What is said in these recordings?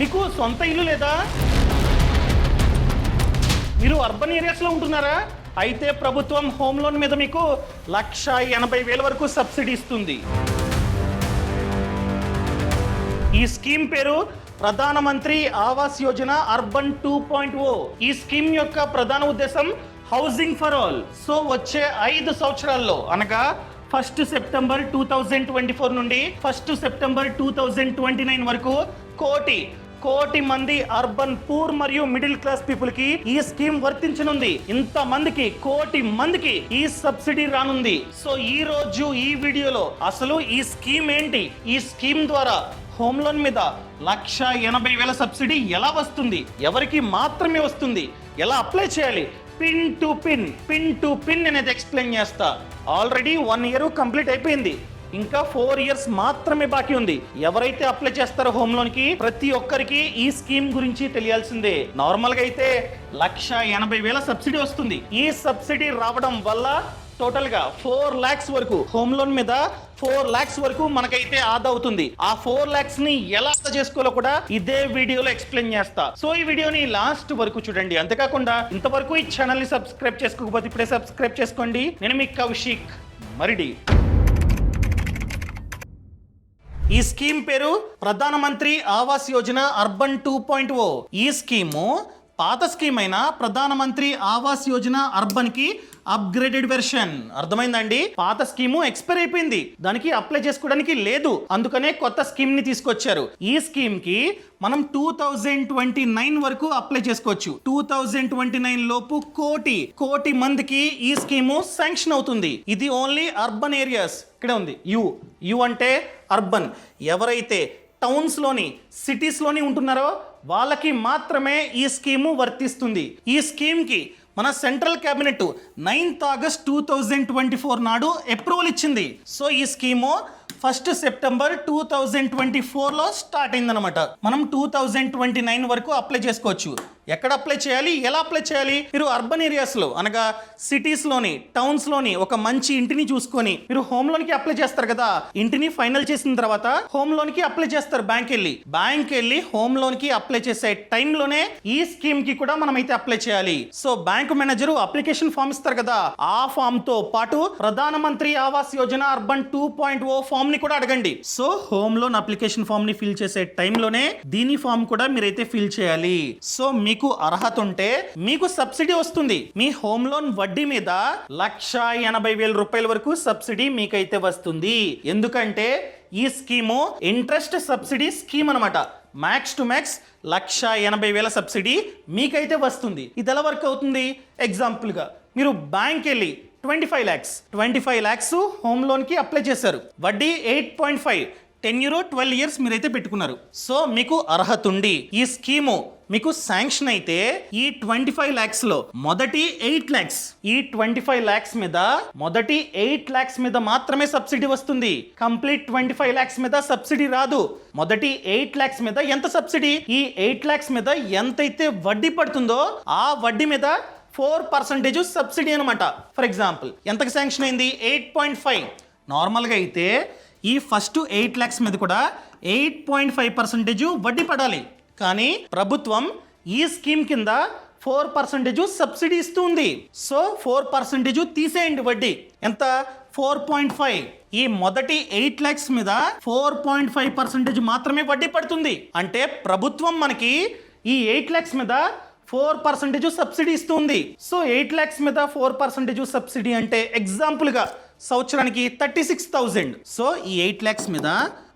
మీకు సొంత ఇల్లు లేదా? మీరు అర్బన్ ఏరియాస్లో ఉంటున్నారా? అయితే ప్రభుత్వం హోమ్ లోన్ మీద మీకు 1,80,000 వరకు సబ్సిడీ ఇస్తుంది. ఈ స్కీమ్ పేరు ప్రధానమంత్రి ఆవాస్ యోజన అర్బన్ 2.0. ఈ స్కీమ్ యొక్క ప్రధాన ఉద్దేశం హౌసింగ్ ఫర్ ఆల్. సో వచ్చే 5 సంవత్సరాల్లో అనగా 1 సెప్టెంబర్ 2024 నుండి 1 సెప్టెంబర్ 2029 వరకు కోటి మంది అర్బన్ పూర్ మరియు మిడిల్ క్లాస్ పీపుల్ కి ఈ స్కీమ్ వర్తించనుంది. ఇంత మందికి, కోటి మందికి ఈ సబ్సిడీ రానుంది. సో ఈ రోజు ఈ వీడియోలో అసలు ఈ స్కీమ్ ఏంటి, ఈ స్కీమ్ ద్వారా హోమ్ లోన్ మీద 1,80,000 సబ్సిడీ ఎలా వస్తుంది, ఎవరికి మాత్రమే వస్తుంది, ఎలా అప్లై చేయాలి, పిన్ టు పిన్ అనేది ఎక్స్ప్లెయిన్ చేస్తా. ఆల్రెడీ 1 ఇయర్ కంప్లీట్ అయిపోయింది, ఇంకా 4 ఇయర్స్ మాత్రమే బాకీ ఉంది. ఎవరైతే అప్లై చేస్తారో హోమ్ లోన్ కి ప్రతి ఒక్కరికి ఈ స్కీమ్ గురించి తెలియాల్సిందే. నార్మల్ గా అయితే 1,80,000 సబ్సిడీ వస్తుంది. ఈ సబ్సిడీ రావడం వల్ల టోటల్ గా 4 lakhs వరకు హోమ్ లోన్ మీద 4 lakhs వరకు మనకైతే ఆదా అవుతుంది. ఆ 4 lakhs ని ఎలా ఆదా చేసుకోవాలో కూడా ఇదే వీడియోలో ఎక్స్ప్లెయిన్ చేస్తా. సో ఈ వీడియోని లాస్ట్ వరకు చూడండి. అంతేకాకుండా ఇంతవరకు ఈ ఛానల్ ని సబ్స్క్రైబ్ చేసుకోకపోతే ఇప్పుడే సబ్స్క్రైబ్ చేసుకోండి. నేను మీ కౌశిక్ మరిడి. ఈ స్కీమ్ పేరు ప్రధానమంత్రి ఆవాస్ యోజన అర్బన్ 2.0. ఈ స్కీము పాత స్కీమ్ అయిన ప్రధానమంత్రి ఆవాస్ యోజన అర్బన్ కి అప్గ్రేడెడ్ వెర్షన్. అర్థమైందండి? పాత స్కీము ఎక్స్పైర్ అయిపోయింది, దానికి అప్లై చేసుకోవడానికి లేదు, అందుకనే కొత్త స్కీమ్ ని తీసుకొచ్చారు. ఈ స్కీమ్ కి మనం 2029 వరకు అప్లై చేసుకోవచ్చు. 2029 లోపు కోటి మందికి ఈ స్కీము శాంక్షన్ అవుతుంది. ఇది ఓన్లీ అర్బన్ ఏరియాస్. ఇక్కడే ఉంది యు అంటే అర్బన్. ఎవరైతే టౌన్స్ లోని, సిటీస్ లోని ఉంటున్నారో వాళ్ళకి మాత్రమే ఈ స్కీము వర్తిస్తుంది. ఈ స్కీమ్ కి మన సెంట్రల్ క్యాబినెట్ 9th August 2024 నాడు అప్రూవల్ ఇచ్చింది. సో ఈ స్కీము 1 సెప్టెంబర్ 2024లో స్టార్ట్ అయిందనమాట. మనం 2029 వరకు అప్లై చేసుకోవచ్చు. ఎక్కడ అప్లై చేయాలి, ఎలా అప్లై చేయాలి? మీరు అర్బన్ ఏరియాస్లో అనగా సిటీస్లోని, టౌన్స్లోని ఒక మంచి ఇంటిని చూసుకొని మీరు హోమ్ లోన్కి అప్లై చేస్తారు కదా. ఇంటిని ఫైనల్ చేసిన తర్వాత హోమ్ లోన్కి అప్లై చేస్తారు బ్యాంక్ వెళ్ళి హోమ్ లోన్కి అప్లై చేసే టైంలోనే ఈ స్కీమ్ కి కూడా మనం అయితే అప్లై చేయాలి. So bank manager application form ఇస్తారు కదా, ఆ ఫామ్ తో పాటు ప్రధానమంత్రి ఆవాస్ యోజన అర్బన్ 2.0 ఫామ్ ని కూడా అడగండి. So home loan application form ని ఫిల్ చేసే టైంలోనే దీని ఫామ్ కూడా మీరైతే ఫిల్ చేయాలి. సో మీకు అర్హత ఉంటే మీకు సబ్సిడీ వస్తుంది. మీ హోమ్ లోన్ వడ్డీ మీద 1,80,000 రూపాయల వరకు సబ్సిడీ మీకైతే వస్తుంది. ఎందుకంటే ఈ స్కీము ఇంట్రెస్ట్ సబ్సిడీ స్కీమ్ అనమాట. మ్యాక్స్ టు మ్యాక్స్ 1,80,000 సబ్సిడీ మీకైతే వస్తుంది. ఇది ఎలా వర్క్ అవుతుంది? ఎగ్జాంపుల్ గా మీరు బ్యాంక్ వెళ్ళి 25 lakhs హోమ్ లోన్ కి అప్లై చేశారు. వడ్డీ 8.5, 10 year 12 years మీరైతే పెట్టుకున్నారు. సో మీకు అర్హత ఉండి ఈ స్కీము మీకు శాంక్షన్ అయితే ఈ 25 lakhs లో మొదటి 8 lakhs, ఈ 25 lakhs మీద మొదటి 8 lakhs మీద మాత్రమే సబ్సిడీ వస్తుంది. కంప్లీట్ 25 lakhs మీద సబ్సిడీ రాదు. మొదటి 8 lakhs మీద ఎంత సబ్సిడీ? ఈ 8 lakhs మీద ఎంతైతే వడ్డీ పడుతుందో ఆ వడ్డీ మీద 4% సబ్సిడీ అనమాట. ఫర్ ఎగ్జాంపుల్ ఎంతకు శాంక్షన్ అయింది? 8.5. నార్మల్గా అయితే ఈ ఫస్ట్ 8 lakhs మీద కూడా 8.5% వడ్డీ పడాలి. కానీ ప్రభుత్వం ఈ స్కీమ్ కింద 4% సబ్సిడీ ఇస్తుంది. సో 4% తీసేయండి వడ్డీ. ఎంత? 4.5. ఈ మొదటి 8 lakhs మీద 4.5% మాత్రమే వడ్డీ పడుతుంది. అంటే ప్రభుత్వం మనకి ఈ 8 lakhs మీద 4% సబ్సిడీ ఇస్తుంది. సో 8 lakhs మీద 4% సబ్సిడీ అంటే ఎగ్జాంపుల్ గా సంవత్సరానికి 36,000. సో ఈ 8 lakhs మీద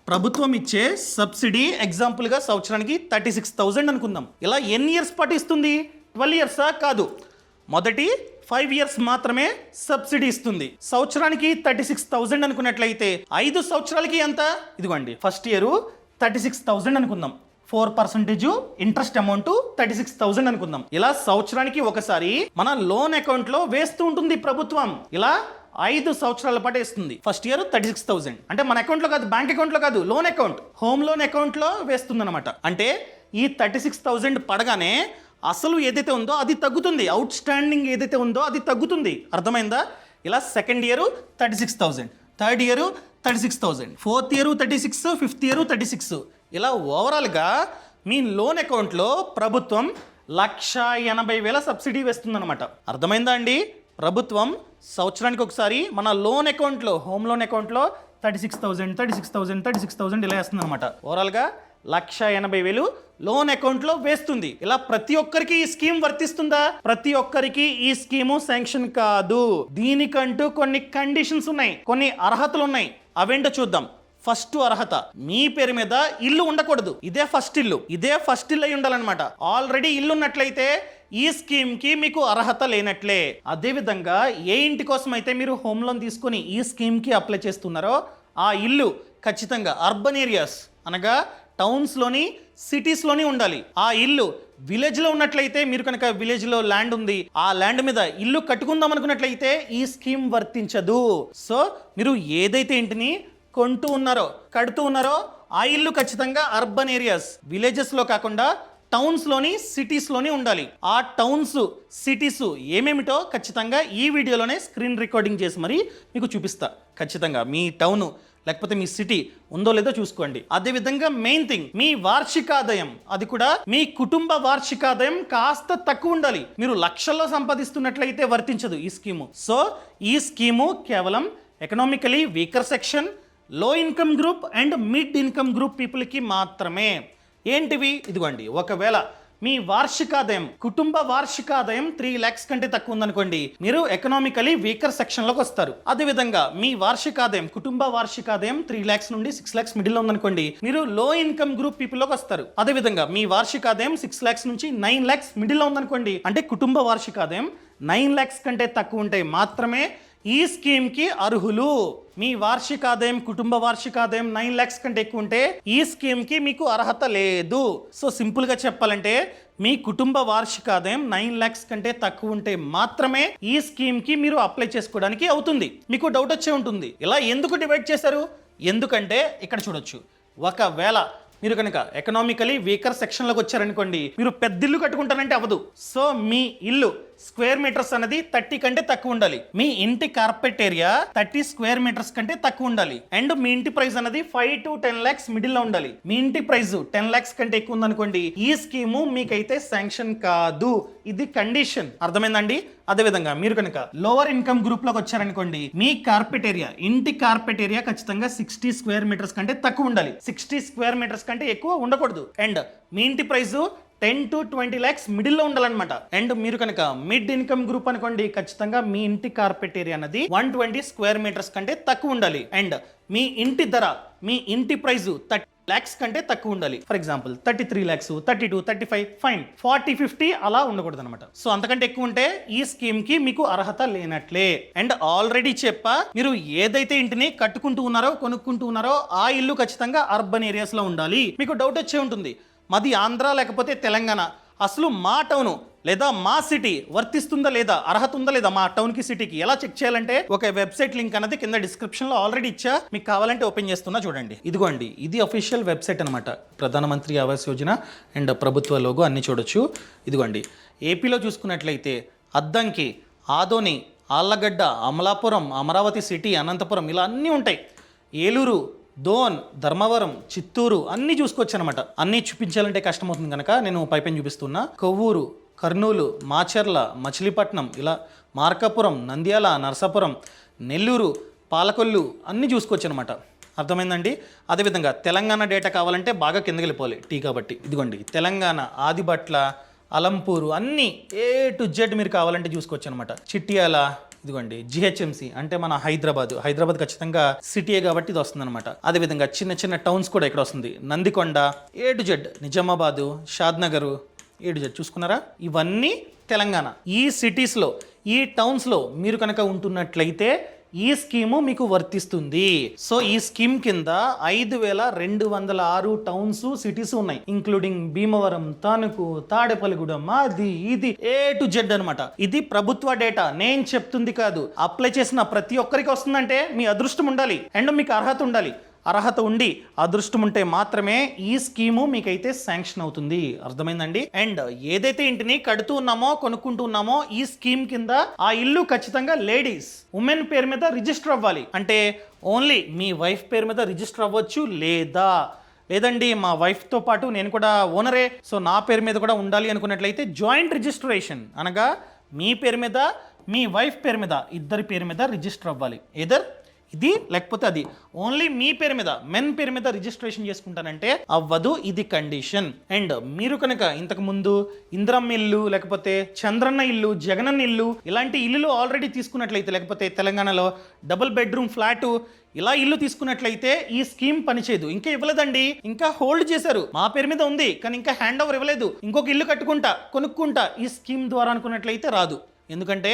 ప్రభుత్వం ఇచ్చే సబ్సిడీ ఎగ్జాంపుల్ గా సంవత్సరానికి 36,000 అనుకుందాం. ఇలా ఎన్ని ఇయర్స్ పాటు ఇస్తుంది? 12 years కాదు, మొదటి 5 years మాత్రమే సబ్సిడీ ఇస్తుంది. సంవత్సరానికి 36,000 అనుకున్నట్లయితే 5 సంవత్సరాలకి ఎంత? ఇదిగోండి, ఫస్ట్ ఇయర్ 36,000 అనుకుందాం. 4% ఇంట్రెస్ట్ అమౌంట్ 36,000 అనుకుందాం. ఇలా సంవత్సరానికి ఒకసారి మన లోన్ అకౌంట్ లో వేస్తూ ఉంటుంది ప్రభుత్వం. ఇలా 5 సంవత్సరాల పాటు వేస్తుంది. ఫస్ట్ ఇయర్ 36,000 అంటే మన అకౌంట్ లో కాదు, బ్యాంక్ అకౌంట్ లో కాదు, loan account, home loan account లో వేస్తుంది అనమాట. అంటే ఈ 36,000 పడగానే అసలు ఏదైతే ఉందో అది తగ్గుతుంది, అవుట్ స్టాండింగ్ ఏదైతే ఉందో అది తగ్గుతుంది. అర్థమైందా? ఇలా second year 36,000, third year 36,000, fourth year 36, fifth year 36, ఇలా ఓవరాల్గా మీ లోన్ అకౌంట్లో ప్రభుత్వం 1,80,000 సబ్సిడీ వేస్తుందన్నమాట. అర్థమైందా అండి? ప్రభుత్వం సంవత్సరానికి ఒకసారి మన లోన్ అకౌంట్లో, హోమ్ లోన్ అకౌంట్లో 36,000 ఇలా వేస్తుంది అనమాట. ఓవరాల్గా 1,80,000 లోన్ అకౌంట్లో వేస్తుంది. ఇలా ప్రతి ఒక్కరికి ఈ స్కీమ్ వర్తిస్తుందా? ప్రతి ఒక్కరికి ఈ స్కీము శాంక్షన్ కాదు. దీనికంటూ కొన్ని కండిషన్స్ ఉన్నాయి, కొన్ని అర్హతలు ఉన్నాయి. అవేంటో చూద్దాం. ఫస్ట్ అర్హత, మీ పేరు మీద ఇల్లు ఉండకూడదు. ఇదే ఫస్ట్ ఇల్లు అయి ఉండాలన్నమాట. ఆల్రెడీ ఇల్లు ఉన్నట్లయితే ఈ స్కీమ్ కి మీకు అర్హత లేనట్లే. అదే విధంగా ఏ ఇంటి కోసం అయితే మీరు హోమ్ లోన్ తీసుకొని ఈ స్కీమ్ కి అప్లై చేస్తున్నారో ఆ ఇల్లు ఖచ్చితంగా అర్బన్ ఏరియాస్ అనగా టౌన్స్ లోని, సిటీస్ లోని ఉండాలి. ఆ ఇల్లు విలేజ్ లో ఉన్నట్లయితే, మీరు కనుక విలేజ్ లో ల్యాండ్ ఉంది, ఆ ల్యాండ్ మీద ఇల్లు కట్టుకుందాం అనుకున్నట్లయితే ఈ స్కీమ్ వర్తించదు. సో మీరు ఏదైతే ఇంటిని కొంటూ ఉన్నారో, కడుతూ ఉన్నారో ఆ ఇల్లు ఖచ్చితంగా అర్బన్ ఏరియాస్, విలేజెస్ లో కాకుండా టౌన్స్ లోని, సిటీస్ లోని ఉండాలి. ఆ టౌన్స్, సిటీస్ ఏమేమిటో ఖచ్చితంగా ఈ వీడియోలోనే స్క్రీన్ రికార్డింగ్ చేసి మరి మీకు చూపిస్తా. ఖచ్చితంగా మీ టౌన్ లేకపోతే మీ సిటీ ఉందో లేదో చూసుకోండి. అదేవిధంగా మెయిన్ థింగ్, మీ వార్షికాదాయం, అది కూడా మీ కుటుంబ వార్షికాదాయం కాస్త తక్కువ ఉండాలి. మీరు లక్షల్లో సంపాదిస్తున్నట్లయితే వర్తించదు ఈ స్కీము. సో ఈ స్కీము కేవలం ఎకనామికలీ వీకర్ సెక్షన్, లో income group and mid income group పీపుల్కి మాత్రమే. ఏంటివి? ఇదిగోండి, ఒకవేళ మీ వార్షికాదాయం, కుటుంబ వార్షికాదాయం 3 lakhs కంటే తక్కువ ఉందనుకోండి, మీరు ఎకనామికలీ వీకర్ సెక్షన్లోకి వస్తారు. అదేవిధంగా మీ వార్షికాదాయం, కుటుంబ వార్షికాదాయం 3 lakhs నుండి 6 lakhs మిడిల్లో ఉందనుకోండి, మీరు లో ఇన్కమ్ గ్రూప్ పీపుల్లోకి వస్తారు. అదేవిధంగా మీ వార్షికాదాయం 6 lakhs నుంచి 9 lakhs మిడిల్లో ఉందనుకోండి, అంటే కుటుంబ వార్షికాదాయం 9 lakhs కంటే తక్కువ ఉంటే మాత్రమే ఈ స్కీమ్కి అర్హులు. మీ వార్షికాదాయం, కుటుంబ వార్షికాదాయం 9 lakhs కంటే ఎక్కువ ఉంటే ఈ స్కీమ్కి మీకు అర్హత లేదు. సో సింపుల్గా చెప్పాలంటే మీ కుటుంబ వార్షికాదాయం 9 lakhs కంటే తక్కువ ఉంటే మాత్రమే ఈ స్కీమ్కి మీరు అప్లై చేసుకోవడానికి అవుతుంది. మీకు డౌట్ వచ్చే ఉంటుంది, ఇలా ఎందుకు డివైడ్ చేశారు? ఎందుకంటే ఇక్కడ చూడొచ్చు, ఒకవేళ మీరు కనుక ఎకనామికలీ వీకర్ సెక్షన్లోకి వచ్చారనుకోండి, మీరు పెద్ద ఇల్లు కట్టుకుంటారంటే అవ్వదు. సో మీ ఇల్లు స్క్వేర్ మీటర్స్ అనేది 30 కంటే తక్కువ ఉండాలి. మీ ఇంటి కార్పెట్ ఏరియా 30 స్క్వేర్ మీటర్స్ కంటే తక్కువ ఉండాలి. అండ్ మీ ఇంటి ప్రైస్ అనేది 5 to 10 lakhs మిడిల్లో ఉండాలి. మీ ఇంటి ప్రైస్ 10 lakhs కంటే ఎక్కువ ఉందనుకోండి, ఈ స్కీము మీకైతే శాంక్షన్ కాదు. ఇది కండిషన్. అర్థమైందండి? అదేవిధంగా మీరు కనుక లోవర్ ఇన్కమ్ గ్రూప్ లోకి వచ్చారనుకోండి, మీ కార్పెట్ ఏరియా, ఇంటి కార్పెట్ ఏరియా ఖచ్చితంగా 60 స్క్వేర్ మీటర్స్ కంటే తక్కువ ఉండాలి. 60 స్క్వేర్ మీటర్స్ కంటే ఎక్కువ ఉండకూడదు. అండ్ మీ ఇంటి ప్రైస్ 10 to 20 lakhs మిడిల్లో ఉండాలన్నమాట. అండ్ మీరు కనుక మిడ్ ఇన్కమ్ గ్రూప్ అనుకోండి, ఖచ్చితంగా మీ ఇంటి కార్పెట్ ఏరియా అనేది 120 స్క్వేర్ మీటర్స్ కంటే తక్కువ ఉండాలి. అండ్ మీ ఇంటి ధర, మీ ఇంటి ప్రైస్ 30 lakhs కంటే తక్కువ ఉండాలి. ఫర్ ఎగ్జాంపుల్ 33 lakhs, 32, 35, ఫైన్ 40, 50 అలా ఉండకూడదు అనమాట. సో అంతకంటే ఎక్కువ ఉంటే ఈ స్కీమ్ కి మీకు అర్హత లేనట్లే. అండ్ ఆల్రెడీ చెప్పా, మీరు ఏదైతే ఇంటిని కట్టుకుంటూ ఉన్నారో, కొనుక్కుంటూ ఉన్నారో ఆ ఇల్లు ఖచ్చితంగా అర్బన్ ఏరియాస్ లో ఉండాలి. మీకు డౌట్ వచ్చే ఉంటుంది, మాది ఆంధ్ర లేకపోతే తెలంగాణ, అసలు మా టౌను లేదా మా సిటీ వర్తిస్తుందా లేదా, అర్హత ఉందా లేదా మా టౌన్కి, సిటీకి ఎలా చెక్ చేయాలంటే ఒక వెబ్సైట్ లింక్ అనేది కింద డిస్క్రిప్షన్లో ఆల్రెడీ ఇచ్చా, మీకు కావాలంటే ఓపెన్ చేస్తున్నా చూడండి. ఇదిగోండి, ఇది అఫీషియల్ వెబ్సైట్ అనమాట. ప్రధానమంత్రి ఆవాస్ యోజన అండ్ ప్రభుత్వ లోగో అన్ని చూడొచ్చు. ఇదిగోండి, ఏపీలో చూసుకున్నట్లయితే అద్దంకి, ఆదోని, ఆళ్లగడ్డ, అమలాపురం, అమరావతి సిటీ, అనంతపురం ఇలా అన్నీ ఉంటాయి. ఏలూరు, దోన్, ధర్మవరం, చిత్తూరు అన్నీ చూసుకోవచ్చు అనమాట. అన్నీ చూపించాలంటే కష్టమవుతుంది కనుక నేను పైపైన చూపిస్తున్నా. కొవ్వూరు, కర్నూలు, మాచర్ల, మచిలీపట్నం, ఇలా మార్కాపురం, నంద్యాల, నరసాపురం, నెల్లూరు, పాలకొల్లు అన్నీ చూసుకోవచ్చు అనమాట. అర్థమైందండి? అదేవిధంగా తెలంగాణ డేటా కావాలంటే బాగా కిందకి వెళ్ళిపోవాలి టీ కాబట్టి. ఇదిగోండి, తెలంగాణ ఆదిబట్ల, అలంపూరు అన్నీ A to Z మీరు కావాలంటే చూసుకోవచ్చు అనమాట. చిట్యాల, ఇదిగోండి జిహెచ్ఎంసి అంటే మన హైదరాబాద్ ఖచ్చితంగా సిటీయే కాబట్టి ఇది వస్తుంది అనమాట. అదేవిధంగా చిన్న చిన్న టౌన్స్ కూడా ఇక్కడ వస్తుంది. Nandikonda, A to Z, Nizamabad, షాద్నగరు, A to Z చూసుకున్నారా? ఇవన్నీ తెలంగాణ. ఈ సిటీస్లో, ఈ టౌన్స్లో మీరు కనుక ఉంటున్నట్లయితే ఈ స్కీము మీకు వర్తిస్తుంది. సో ఈ స్కీమ్ కింద 5,206 టౌన్స్, సిటీస్ ఉన్నాయి, ఇంక్లూడింగ్ భీమవరం, తణుకు, తాడేపల్లిగూడెం, అది ఇది A to Z అనమాట. ఇది ప్రభుత్వ డేటా, నేను చెప్తుంది కాదు. అప్లై చేసిన ప్రతి ఒక్కరికి వస్తుందంటే మీ అదృష్టం ఉండాలి అండ్ మీకు అర్హత ఉండాలి. అర్హత ఉండి అదృష్టం ఉంటే మాత్రమే ఈ స్కీము మీకైతే శాంక్షన్ అవుతుంది. అర్థమైందండి? అండ్ ఏదైతే ఇంటిని కడుతూ ఉన్నామో, కొనుక్కుంటూ ఉన్నామో ఈ స్కీమ్ కింద ఆ ఇల్లు ఖచ్చితంగా లేడీస్, ఉమెన్ పేరు మీద రిజిస్టర్ అవ్వాలి. అంటే ఓన్లీ మీ వైఫ్ పేరు మీద రిజిస్టర్ అవ్వచ్చు, లేదా లేదండి మా వైఫ్తో పాటు నేను కూడా ఓనరే, సో నా పేరు మీద కూడా ఉండాలి అనుకున్నట్లయితే జాయింట్ రిజిస్ట్రేషన్, అనగా మీ పేరు మీద మీ వైఫ్ పేరు మీద ఇద్దరి పేరు మీద రిజిస్టర్ అవ్వాలి. ఎదర్ ఇది లేకపోతే అది. ఓన్లీ మీ పేరు మీద మెన్ పేరు మీద రిజిస్ట్రేషన్ చేసుకుంటానంటే అవ్వదు, ఇది కండిషన్. అండ్ మీరు కనుక ఇంతకు ముందు ఇంద్రమ్మ ఇల్లు, లేకపోతే చంద్రన్న ఇల్లు, జగనన్న ఇల్లు ఇలాంటి ఇల్లులు ఆల్రెడీ తీసుకున్నట్లయితే, లేకపోతే తెలంగాణలో డబుల్ బెడ్రూమ్ ఫ్లాట్ ఇలా ఇల్లు తీసుకున్నట్లయితే ఈ స్కీమ్ పనిచేయదు. ఇంకా ఇవ్వలేదండి, ఇంకా హోల్డ్ చేశారు, మా పేరు మీద ఉంది కానీ ఇంకా హ్యాండ్ ఓవర్ ఇవ్వలేదు, ఇంకొక ఇల్లు కొనుక్కుంటా ఈ స్కీమ్ ద్వారా అనుకున్నట్లయితే రాదు. ఎందుకంటే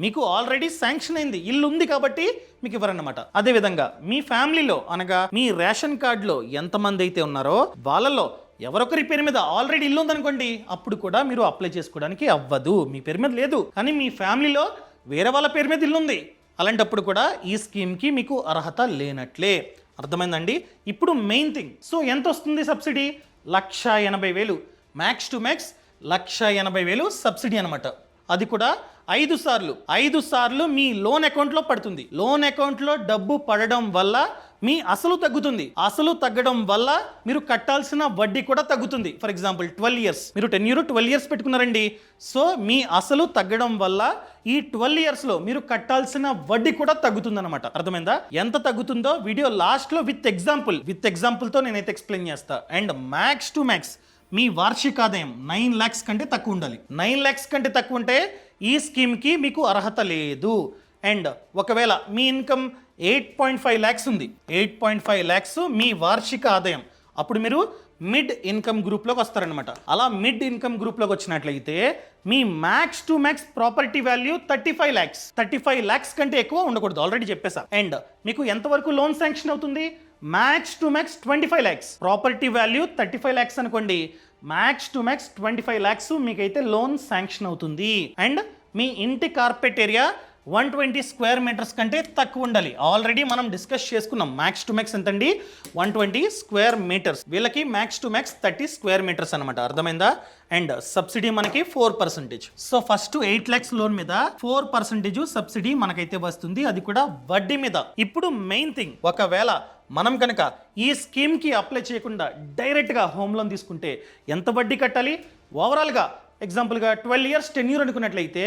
మీకు ఆల్రెడీ శాంక్షన్ అయింది, ఇల్లు ఉంది కాబట్టి మీకు ఇవ్వరన్నమాట. అదేవిధంగా మీ ఫ్యామిలీలో అనగా మీ రేషన్ కార్డులో ఎంతమంది అయితే ఉన్నారో వాళ్ళలో ఎవరొకరి పేరు మీద ఆల్రెడీ ఇల్లు ఉందనుకోండి, అప్పుడు కూడా మీరు అప్లై చేసుకోవడానికి అవ్వదు. మీ పేరు మీద లేదు కానీ మీ ఫ్యామిలీలో వేరే వాళ్ళ పేరు మీద ఇల్లు ఉంది, అలాంటప్పుడు కూడా ఈ స్కీమ్కి మీకు అర్హత లేనట్లే. అర్థమైందండి? ఇప్పుడు మెయిన్ థింగ్, సో ఎంత వస్తుంది subsidy? 1,80,000, max to max 1,80,000 subsidy అనమాట. అది కూడా 5 సార్లు మీ లోన్ అకౌంట్లో పడుతుంది. లోన్ అకౌంట్లో డబ్బు పడడం వల్ల మీ అసలు తగ్గుతుంది, అసలు తగ్గడం వల్ల మీరు కట్టాల్సిన వడ్డీ కూడా తగ్గుతుంది. ఫర్ ఎగ్జాంపుల్ 12 ఇయర్స్, మీరు 12 ఇయర్స్ పెట్టుకున్నారండి, సో మీ అసలు తగ్గడం వల్ల ఈ 12 ఇయర్స్లో మీరు కట్టాల్సిన వడ్డీ కూడా తగ్గుతుంది అనమాట. అర్థమైందా? ఎంత తగ్గుతుందో వీడియో లాస్ట్లో విత్ ఎగ్జాంపుల్తో నేనైతే ఎక్స్ప్లెయిన్ చేస్తా. అండ్ మ్యాక్స్ టు మ్యాక్స్ మీ వార్షిక ఆదాయం 9 lakhs కంటే తక్కువ ఉండాలి. 9 lakhs కంటే తక్కువ ఉంటే ఈ స్కీమ్కి మీకు అర్హత లేదు. అండ్ ఒకవేళ మీ ఇన్కమ్ 8.5 lakhs ఉంది, 8.5 lakhs మీ వార్షిక ఆదాయం, అప్పుడు మీరు మిడ్ ఇన్కమ్ గ్రూప్లోకి వస్తారనమాట. అలా మిడ్ ఇన్కమ్ గ్రూప్లోకి వచ్చినట్లయితే మీ max to max property value 35 lakhs. 35 lakhs కంటే ఎక్కువ ఉండకూడదు, ఆల్రెడీ చెప్పేసా. అండ్ మీకు ఎంతవరకు లోన్ శాంక్షన్ అవుతుంది? Max to max 25 lakhs. Property value 35 lakhs అనుకోండి, మ్యాక్స్ టు మ్యాక్స్ 25 lakhs మీకైతే లోన్ శాంక్షన్ అవుతుంది. అండ్ మీ ఇంటి కార్పెట్ ఏరియా 120 square meters కంటే తక్కువ ఉండాలి. ఆల్రెడీ మనం డిస్కస్ చేసుకున్నాం మ్యాక్స్ టు మ్యాక్స్ ఎంతండి, 120 square meters. వీళ్ళకి max to max 30 square meters అనమాట. అర్థమైందా? అండ్ సబ్సిడీ మనకి 4%. సో ఫస్ట్ 8 lakhs లోన్ మీద 4% సబ్సిడీ మనకైతే వస్తుంది, అది కూడా వడ్డీ మీద. ఇప్పుడు మెయిన్ థింగ్, ఒకవేళ మనం కనుక ఈ స్కీమ్కి అప్లై చేయకుండా డైరెక్ట్గా హోమ్ లోన్ తీసుకుంటే ఎంత వడ్డీ కట్టాలి? ఓవరాల్గా ఎగ్జాంపుల్గా 12 years టెన్యూర్ అనుకున్నట్లయితే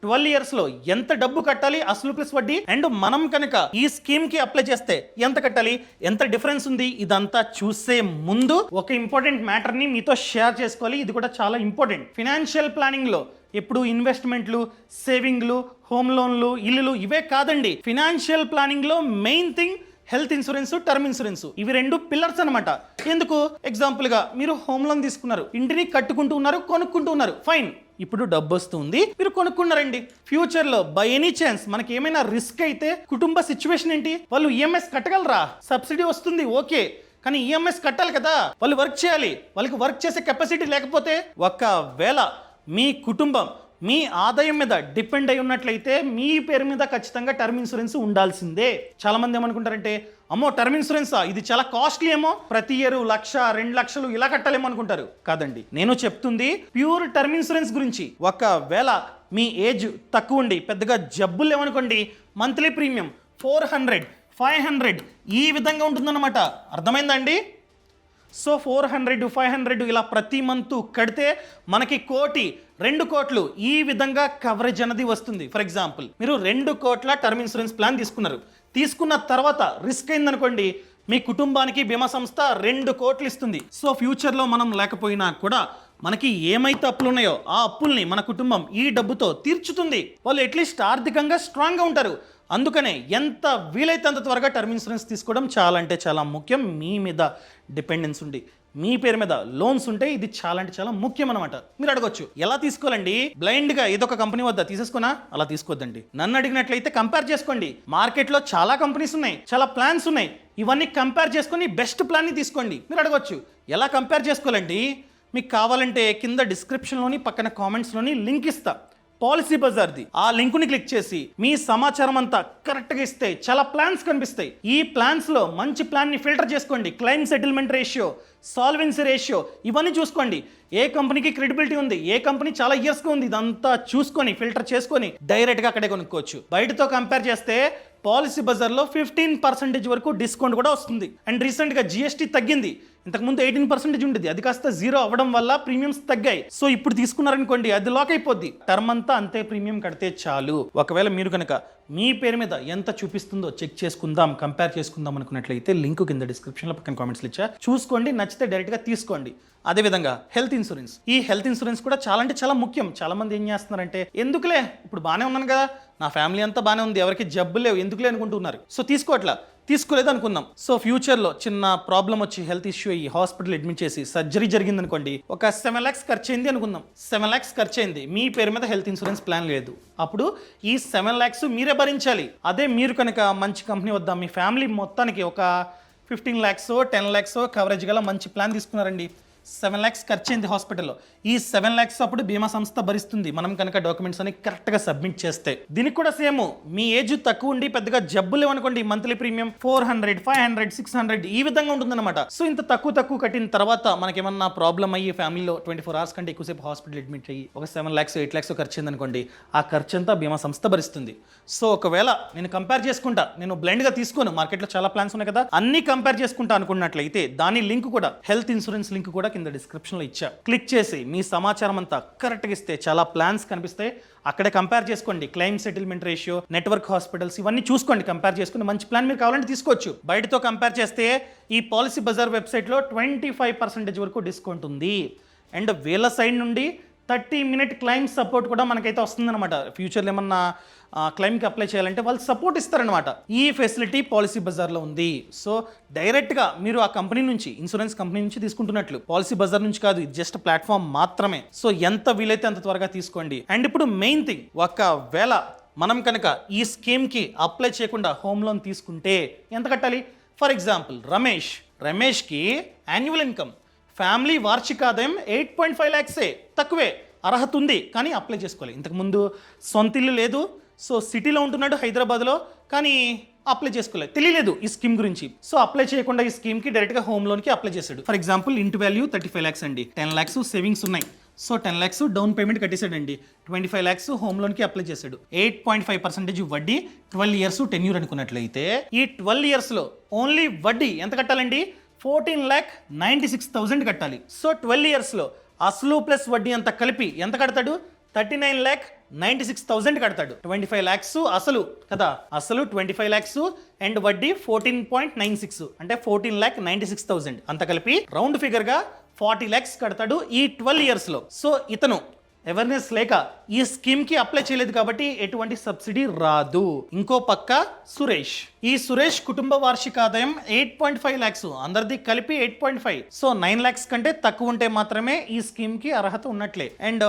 12 yearsలో ఎంత డబ్బు కట్టాలి, అసలు ప్లస్ వడ్డీ? అండ్ మనం కనుక ఈ స్కీమ్కి అప్లై చేస్తే ఎంత కట్టాలి, ఎంత డిఫరెన్స్ ఉంది? ఇదంతా చూసే ముందు ఒక ఇంపార్టెంట్ మ్యాటర్ని మీతో షేర్ చేసుకోవాలి. ఇది కూడా చాలా ఇంపార్టెంట్. ఫినాన్షియల్ ప్లానింగ్లో ఎప్పుడు ఇన్వెస్ట్మెంట్లు, సేవింగ్లు, హోమ్ లోన్లు, ఇల్లులు ఇవే కాదండి. ఫినాన్షియల్ ప్లానింగ్లో main thing health insurance, term insurance, ఇవి 2 పిల్లర్స్ అనమాట. ఎందుకు? ఎగ్జాంపుల్గా మీరు హోమ్ లోన్ తీసుకున్నారు, ఇంటిని కట్టుకుంటూ ఉన్నారు, కొనుక్కుంటూ ఉన్నారు, ఫైన్. ఇప్పుడు డబ్బు వస్తుంది, మీరు కొనుక్కున్నారండి. ఫ్యూచర్లో బై ఎనీ ఛాన్స్ మనకి ఏమైనా రిస్క్ అయితే కుటుంబ సిచ్యువేషన్ ఏంటి? వాళ్ళు ఈఎంఐస్ కట్టగలరా? సబ్సిడీ వస్తుంది ఓకే, కానీ ఈఎంఐస్ కట్టాలి కదా, వాళ్ళు వర్క్ చేయాలి. వాళ్ళకి వర్క్ చేసే కెపాసిటీ లేకపోతే, ఒకవేళ మీ కుటుంబం మీ ఆదాయం మీద డిపెండ్ అయి ఉన్నట్లయితే మీ పేరు మీద ఖచ్చితంగా టర్మ్ ఇన్సూరెన్స్ ఉండాల్సిందే. చాలా మంది ఏమనుకుంటారంటే, అమ్మో టర్మ్ ఇన్సూరెన్సా, ఇది చాలా కాస్ట్లీ ఏమో, ప్రతి ఇయర్ 1,00,000, 2,00,000 ఇలా కట్టాలేమో అనుకుంటారు. కాదండి, నేను చెప్తుంది ప్యూర్ టర్మ్ ఇన్సూరెన్స్ గురించి. ఒకవేళ మీ ఏజ్ తక్కువ ఉండి పెద్దగా జబ్బులు లేవనుకోండి, మంత్లీ ప్రీమియం 400, 500 ఈ విధంగా ఉంటుందన్నమాట. అర్థమైందండి? సో 400, 500 ఇలా ప్రతి మంత్ కడితే మనకి 1 కోటి, 2 కోట్లు ఈ విధంగా కవరేజ్ అనేది వస్తుంది. ఫర్ ఎగ్జాంపుల్ మీరు 2 కోట్ల టర్మ్ ఇన్సూరెన్స్ ప్లాన్ తీసుకున్న తర్వాత రిస్క్ అయిందనుకోండి, మీ కుటుంబానికి బీమా సంస్థ 2 కోట్లు ఇస్తుంది. సో ఫ్యూచర్లో మనం లేకపోయినా కూడా మనకి ఏమైతే అప్పులు ఉన్నాయో ఆ అప్పుల్ని మన కుటుంబం ఈ డబ్బుతో తీర్చుతుంది. వాళ్ళు అట్లీస్ట్ ఆర్థికంగా స్ట్రాంగ్గా ఉంటారు. అందుకనే ఎంత వీలైతే అంత త్వరగా టర్మ్ ఇన్సూరెన్స్ తీసుకోవడం చాలా అంటే చాలా ముఖ్యం. మీ మీద డిపెండెన్స్ ఉండి మీ పేరు మీద లోన్స్ ఉంటే ఇది చాలా అంటే చాలా ముఖ్యం అనమాట. మీరు అడగొచ్చు, ఎలా తీసుకోవాలండి? బ్లైండ్గా ఏదో ఒక కంపెనీ వద్ద తీసేసుకున్నా? అలా తీసుకోవద్దండి. నన్ను అడిగినట్లయితే కంపేర్ చేసుకోండి. మార్కెట్లో చాలా కంపెనీస్ ఉన్నాయి, చాలా ప్లాన్స్ ఉన్నాయి. ఇవన్నీ కంపేర్ చేసుకొని బెస్ట్ ప్లాన్ని తీసుకోండి. మీరు అడగొచ్చు, ఎలా కంపేర్ చేసుకోవాలండి? మీకు కావాలంటే కింద డిస్క్రిప్షన్లోని పక్కన కామెంట్స్లోని లింక్ ఇస్తా, పాలసీ బజార్ది. ఆ లింకుని క్లిక్ చేసి మీ సమాచారం అంతా కరెక్ట్గా ఇస్తే చాలా ప్లాన్స్ కనిపిస్తాయి. ఈ ప్లాన్స్లో మంచి ప్లాన్ని ఫిల్టర్ చేసుకోండి. Claim settlement ratio, solvency ratio ఇవన్నీ చూసుకోండి. ఏ కంపెనీకి క్రెడిబిలిటీ ఉంది, ఏ కంపెనీ చాలా ఇయర్స్గా ఉంది, ఇదంతా చూసుకొని ఫిల్టర్ చేసుకొని డైరెక్ట్గా అక్కడే కొనుక్కోవచ్చు. బయటతో కంపేర్ చేస్తే పాలసీ బజార్లో 15% వరకు డిస్కౌంట్ కూడా వస్తుంది. అండ్ రీసెంట్గా GST తగ్గింది. ఇంతకుముందు 18% ఉండేది, అది కాస్త 0 అవ్వడం వల్ల ప్రీమియమ్స్ తగ్గాయి. సో ఇప్పుడు తీసుకున్నారనుకోండి అది లాక్ అయిపోద్ది. టర్మ్ అంతా అంతే ప్రీమియం కడితే చాలు. ఒకవేళ మీరు కనుక మీ పేరు మీద ఎంత చూపిస్తుందో చెక్ చేసుకుందాం, కంపేర్ చేసుకుందాం అనుకున్నట్లయితే లింక్ కింద డిస్క్రిప్షన్లో పక్కన కామెంట్స్లో ఇచ్చా, చూసుకోండి, నచ్చితే డైరెక్ట్గా తీసుకోండి. అదేవిధంగా హెల్త్ ఇన్సూరెన్స్, ఈ హెల్త్ ఇన్సూరెన్స్ కూడా చాలా అంటే చాలా ముఖ్యం. చాలా మంది ఏం చేస్తున్నారంటే ఎందుకులే ఇప్పుడు బాగానే ఉన్నాను కదా, నా ఫ్యామిలీ అంతా బాగానే ఉంది, ఎవరికి జబ్బు లేవు, ఎందుకులే అనుకుంటున్నారు. సో తీసుకోలేదు అనుకుందాం. సో ఫ్యూచర్లో చిన్న ప్రాబ్లం వచ్చి హెల్త్ ఇష్యూ అయ్యి హాస్పిటల్ అడ్మిట్ చేసి సర్జరీ జరిగింది అనుకోండి, ఒక 7 lakhs ఖర్చు అయింది అనుకుందాం. 7 lakhs ఖర్చు అయింది, మీ పేరు మీద హెల్త్ ఇన్సూరెన్స్ ప్లాన్ లేదు, అప్పుడు ఈ 7 lakhs మీరే భరించాలి. అదే మీరు కనుక మంచి కంపెనీ వద్ద మీ ఫ్యామిలీ మొత్తానికి ఒక 15 lakhs 10 lakhs కవరేజ్ గల మంచి ప్లాన్ తీసుకున్నారండి, 7 lakhs ఖర్చు అయింది హాస్పిటల్లో, ఈ 7 lakhs అప్పుడు బీమా సంస్థ భరిస్తుంది మనం కనుక డాక్యుమెంట్స్ అని కరెక్ట్గా సబ్మిట్ చేస్తే. దీనికి కూడా సేమ్, మీ ఏజ్ తక్కువ ఉండి పెద్దగా జబ్బులు లేవనుకోండి, మంత్లీ ప్రీమియం 400 500 600 ఈ విధంగా ఉంటుందన్నమాట. సో ఇంత తక్కువ కట్టిన తర్వాత మనకేమన్నా ప్రాబ్లం అయ్యి ఫ్యామిలీలో 24 hours కంటే ఎక్కువసేపు హాస్పిటల్ అడ్మిట్ అయ్యి ఒక 7 lakhs 8 lakhs ఖర్చు అయింది అనుకోండి, ఆ ఖర్చు అంతా బీమా సంస్థ భరిస్తుంది. సో ఒకవేళ నేను కంపేర్ చేసుకుంటా, నేను బ్లైండ్గా తీసుకోను, మార్కెట్లో చాలా ప్లాన్స్ ఉన్నాయి కదా, అన్ని కంపేర్ చేసుకుంటా అనుకున్నట్లయితే దాని లింక్ కూడా, హెల్త్ ఇన్సూరెన్స్ లింక్ కూడా కింద డిస్క్రిప్షన్లో ఇచ్చా. క్లిక్ చేసి మీ సమాచారం అంతా కరెక్ట్గా ఇస్తే చాలా ప్లాన్స్ కనిపిస్తాయి, అక్కడే కంపేర్ చేసుకోండి. Claim settlement ratio, network hospitals ఇవన్నీ చూసుకోండి, కంపేర్ చేసుకుని మంచి ప్లాన్ మీరు కావాలంటే తీసుకోవచ్చు. బయటతో కంపేర్ చేస్తే ఈ పాలసీ బజార్ వెబ్సైట్లో 25% వరకు డిస్కౌంట్ ఉంది. అండ్ వీళ్ళ సైడ్ నుండి 30-minute క్లెయిమ్ సపోర్ట్ కూడా మనకైతే వస్తుందన్నమాట. ఫ్యూచర్లో ఏమన్నా క్లెయిమ్కి అప్లై చేయాలంటే వాళ్ళు సపోర్ట్ ఇస్తారనమాట. ఈ ఫెసిలిటీ పాలసీ బజార్లో ఉంది. సో డైరెక్ట్గా మీరు ఆ కంపెనీ నుంచి, ఇన్సూరెన్స్ కంపెనీ నుంచి తీసుకుంటున్నట్లు, పాలసీ బజార్ నుంచి కాదు, ఇది జస్ట్ ప్లాట్ఫామ్ మాత్రమే. సో ఎంత వీలైతే అంత త్వరగా తీసుకోండి. అండ్ ఇప్పుడు మెయిన్ థింగ్, ఒకవేళ మనం కనుక ఈ స్కీమ్కి అప్లై చేయకుండా హోమ్ లోన్ తీసుకుంటే ఎంత కట్టాలి? ఫర్ ఎగ్జాంపుల్ రమేష్కి యాన్యువల్ ఇన్కమ్, ఫ్యామిలీ వార్షిక ఆదాయం 8.5 lakhs, తక్కువే, అర్హత ఉంది కానీ అప్లై చేసుకోవాలి. ఇంతకుముందు సొంత ఇల్లు లేదు, సో సిటీలో ఉంటున్నాడు హైదరాబాద్లో, కానీ అప్లై చేసుకోలేదు, తెలియలేదు ఈ స్కీమ్ గురించి. సో అప్లై చేయకుండా ఈ స్కీమ్కి డైరెక్ట్గా హోమ్ లోన్కి అప్లై చేశాడు. ఫర్ ఎగ్జాంపుల్ ఇంటి వాల్యూ 35 lakhs అండి, 10 lakhs సేవింగ్స్ ఉన్నాయి, సో 10 lakhs డౌన్ పేమెంట్ కట్టేశాడండి, 25 lakhs హోమ్ లోన్కి అప్లై చేశాడు. 8.5% వడ్డీ, 12 years టెన్యూర్ అనుకున్నట్లయితే ఈ 12 yearsలో ఓన్లీ వడ్డీ ఎంత కట్టాలండి? 14,96,000 కట్టాలి. సో 12 yearsలో అసలు ప్లస్ వడ్డీ అంతా కలిపి ఎంత కడతాడు? 39,96,000 కడతాడు. 25 lakhs అసలు కదా, అసలు 25 lakhs అండ్ వడ్డీ 14.96 అంటే 14,96,000 అంత కలిపి రౌండ్ ఫిగర్గా 40 lakhs కడతాడు ఈ 12 yearsలో. సో ఇతను అవేర్నెస్ లేక ఈ స్కీమ్కి అప్లై చేయలేదు కాబట్టి ఎటువంటి సబ్సిడీ రాదు. ఇంకో పక్క సురేష్ కుటుంబ వార్షిక ఆదాయం 8.5 lakhs, అందరిది కలిపి 8.5, సో 9 lakhs కంటే తక్కువ ఉంటే మాత్రమే ఈ స్కీమ్కి అర్హత ఉన్నట్లే. అండ్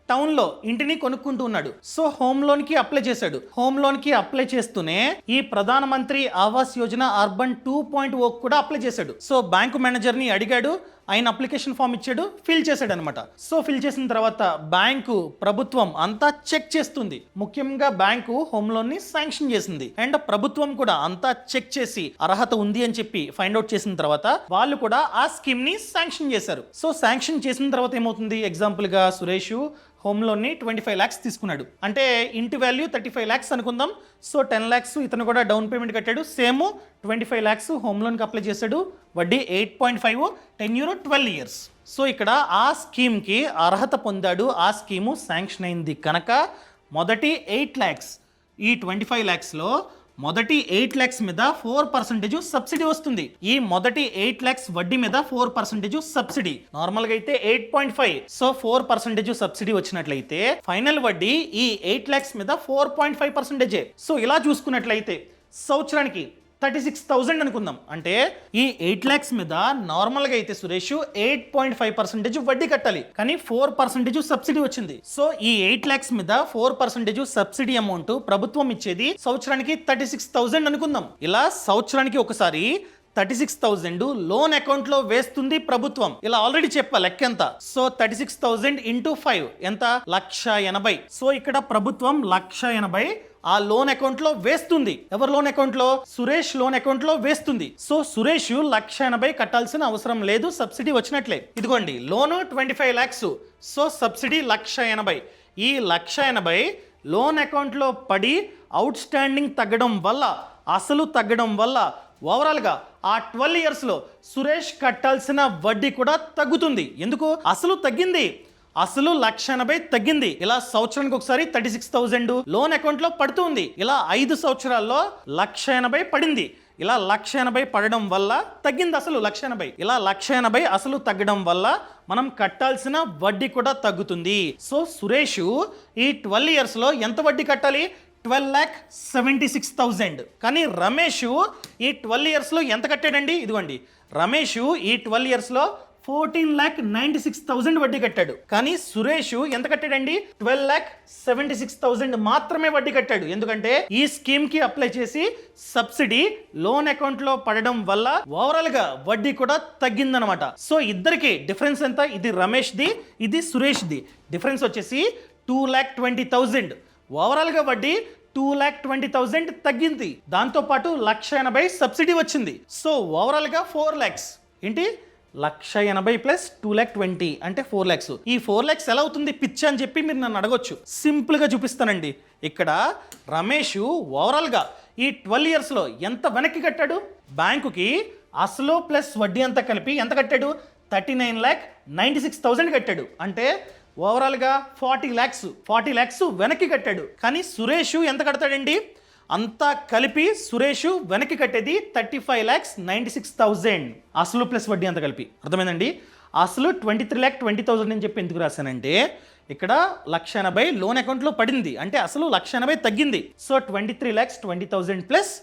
టౌన్లో ఇంటిని కొనుక్కుంటూ ఉన్నాడు, సో హోమ్ లోన్కి అప్లై చేశాడు. హోమ్ లోన్కి అప్లై చేస్తూనే ఈ ప్రధానమంత్రి ఆవాస్ యోజన అర్బన్ 2.0 కూడా అప్లై చేశాడు. సో బ్యాంకు మేనేజర్ని అడిగాడు, ఆయన అప్లికేషన్ ఫామ్ ఇచ్చాడు, ఫిల్ చేశాడు అనమాట. సో ఫిల్ చేసిన తర్వాత బ్యాంకు, ప్రభుత్వం అంతా చెక్ చేస్తుంది. ముఖ్యంగా బ్యాంకు హోమ్ లోన్ ని శాంక్షన్ చేసింది, అండ్ ప్రభుత్వం కూడా అంతా చెక్ చేసి అర్హత ఉంది అని చెప్పి ఫైండ్ అవుట్ చేసిన తర్వాత వాళ్ళు కూడా ఆ స్కీమ్ ని శాంక్షన్ చేశారు. సో శాంక్షన్ చేసిన తర్వాత ఏమవుతుంది? ఎగ్జాంపుల్ గా సురేష్ హోమ్ లోన్ ని 25 lakhs తీసుకున్నాడు, అంటే ఇంటి వాల్యూ 35 lakhs అనుకుందాం. సో 10 lakhs ఇతను కూడా డౌన్ పేమెంట్ కట్టాడు, సేమ్ 25 lakhs హోమ్ లోన్కి అప్లై చేశాడు, వడ్డీ 8.5, టెన్యూర్ 12 years. సో ఇక్కడ ఆ స్కీమ్కి అర్హత పొందాడు, ఆ స్కీము శాంక్షన్ అయింది కనుక మొదటి 8 lakhs, ఈ 25 lakhsలో మొదటి 8 lakhs మీద 4% సబ్సిడీ వస్తుంది. ఈ మొదటి 8 lakhs వడ్డీ మీద 4% సబ్సిడీ, నార్మల్గా అయితే 8.5, సో 4% సబ్సిడీ వచ్చినట్లయితే ఫైనల్ వడ్డీ ఈ 8 lakhs మీద 4.5%. సో ఇలా చూసుకున్నట్లయితే సంవత్సరానికి 36,000 అనుకుందాం, అంటే ఈ 8 lakhs మీద నార్మల్గా అయితే సురేష్ 8.5% వడ్డీ కట్టాలి, కానీ 4% సబ్సిడీ వచ్చింది. సో ఈ 8 lakhs మీద 4% సబ్సిడీ అమౌంట్ ప్రభుత్వం ఇచ్చేది సంవత్సరానికి 36,000 అనుకుందాం. ఇలా సంవత్సరానికి ఒకసారి 36,000 లోన్ అకౌంట్ లో వేస్తుంది ప్రభుత్వం. ఇలా ఆల్రెడీ చెప్పా లెక్క ఎంత. సో 36,000 ఇంటూ 5 ఎంత? 1,80,000. సో ఇక్కడ ప్రభుత్వం 1,80,000 ఆ లోన్ అకౌంట్ లో వేస్తుంది. ఎవరి లోన్ అకౌంట్ లో? సురేష్ లోన్ అకౌంట్ లో వేస్తుంది. సో సురేష్ 1,80,000 కట్టాల్సిన అవసరం లేదు, సబ్సిడీ వచ్చినట్లే. ఇదిగోండి లోన్ 25 lakhs, సో సబ్సిడీ 1,80,000. ఈ 1,80,000 లోన్ అకౌంట్ లో పడి అవుట్ స్టాండింగ్ తగ్గడం వల్ల అసలు తగ్గడం వల్ల ఓవరాల్గా ఆ 12 ఇయర్స్లో సురేష్ కట్టాల్సిన వడ్డీ కూడా తగ్గుతుంది. ఎందుకు? అసలు తగ్గింది, అసలు 1,80,000 తగ్గింది. ఇలా సంవత్సరానికి ఒకసారి 36,000 లోన్ అకౌంట్లో పడుతుంది. ఇలా 5 సంవత్సరాల్లో 1,80,000 పడింది. ఇలా 1,80,000 పడడం వల్ల తగ్గింది అసలు 1,80,000. ఇలా 1,80,000 అసలు తగ్గడం వల్ల మనం కట్టాల్సిన వడ్డీ కూడా తగ్గుతుంది. సో సురేష్ ఈ 12 ఇయర్స్లో ఎంత వడ్డీ కట్టాలి? 12,76,000. కానీ రమేష్ ఈ 12 ఇయర్స్లో ఎంత కట్టాడండి? ఇదిగోండి, రమేష్ ఈ 12 ఇయర్స్లో 14,96,000 వడ్డీ కట్టాడు. కానీ సురేష్ ఎంత కట్టాడండి? 12,76,000 మాత్రమే వడ్డీ కట్టాడు. ఎందుకంటే ఈ స్కీమ్ కి అప్లై చేసి సబ్సిడీ లోన్ అకౌంట్ లో పడడం వల్ల ఓవరాల్ గా వడ్డీ కూడా తగ్గిందనమాట. సో ఇద్దరికి డిఫరెన్స్ ఎంత? ఇది రమేష్ ది, ఇది సురేష్ ది. డిఫరెన్స్ వచ్చేసి 2,20,000. ఓవరాల్ గా వడ్డీ 2,20,000 తగ్గింది. దాంతో పాటు 1,80,000 సబ్సిడీ వచ్చింది. సో ఓవరాల్ గా 4 lakhs. ఏంటి? 1,80,000 ప్లస్ 2,20,000 అంటే 4 lakhs. ఈ 4 lakhs ఎలా అవుతుంది పిచ్చి అని చెప్పి మీరు నన్ను అడగొచ్చు. సింపుల్గా చూపిస్తానండి. ఇక్కడ రమేష్ ఓవరాల్గా ఈ 12 ఇయర్స్లో ఎంత వెనక్కి కట్టాడు? బ్యాంకుకి అసలు ప్లస్ వడ్డీ అంతా కలిపి ఎంత కట్టాడు? 39,96,000 కట్టాడు. అంటే ఓవరాల్గా 40 lakhs వెనక్కి కట్టాడు. కానీ సురేష్ ఎంత కడతాడండి? అంతా కలిపి సురేష్ వెనక్కి కట్టేది 35,96,000 అసలు ప్లస్ వడ్డీ అంతా కలిపి. అర్థమైందండి? అసలు 23,20,000 అని చెప్పి ఎందుకు రాశానంటే ఇక్కడ 1,80,000 లోన్ అకౌంట్లో పడింది, అంటే అసలు 1,80,000 తగ్గింది. సో 23,20,000 ప్లస్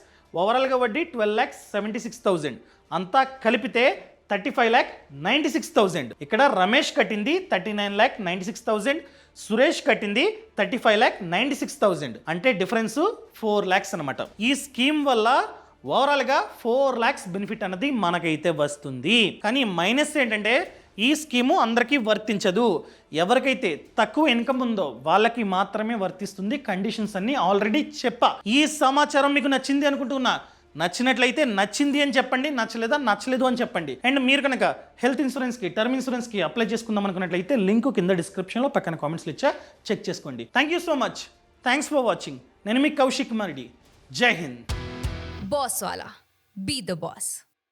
ఓవరాల్గా వడ్డీ 12,76,000 అంతా కలిపితే 35,96,000. ఇక్కడ రమేష్ కట్టింది 39,96,000, సురేష్ కట్టింది 35,96,000. అంటే డిఫరెన్స్ 4 lakhs అనమాట. ఈ స్కీమ్ వల్ల ఓవరాల్గా 4 lakhs బెనిఫిట్ అన్నది మనకైతే వస్తుంది. కానీ మైనస్ ఏంటంటే ఈ స్కీము అందరికీ వర్తించదు. ఎవరికైతే తక్కువ ఇన్కమ్ ఉందో వాళ్ళకి మాత్రమే వర్తిస్తుంది. కండిషన్స్ అన్ని ఆల్రెడీ చెప్పా. ఈ సమాచారం మీకు నచ్చింది అనుకుంటున్నా. నచ్చినట్లయితే నచ్చింది అని చెప్పండి, నచ్చలేదా నచ్చలేదు అని చెప్పండి. అండ్ మీరు కనుక హెల్త్ ఇన్సూరెన్స్కి, టర్మ్ ఇన్సూరెన్స్కి అప్లై చేసుకుందాం అనుకున్నట్లయితే లింక్ కింద డిస్క్రిప్షన్లో పక్కన కామెంట్స్లో ఇచ్చా, చెక్ చేసుకోండి. Thank you so much. Thanks for watching. నేను మీ కౌశిక్ కుమార్ రెడ్డి. జై Hind. Boss Wala. Be the boss.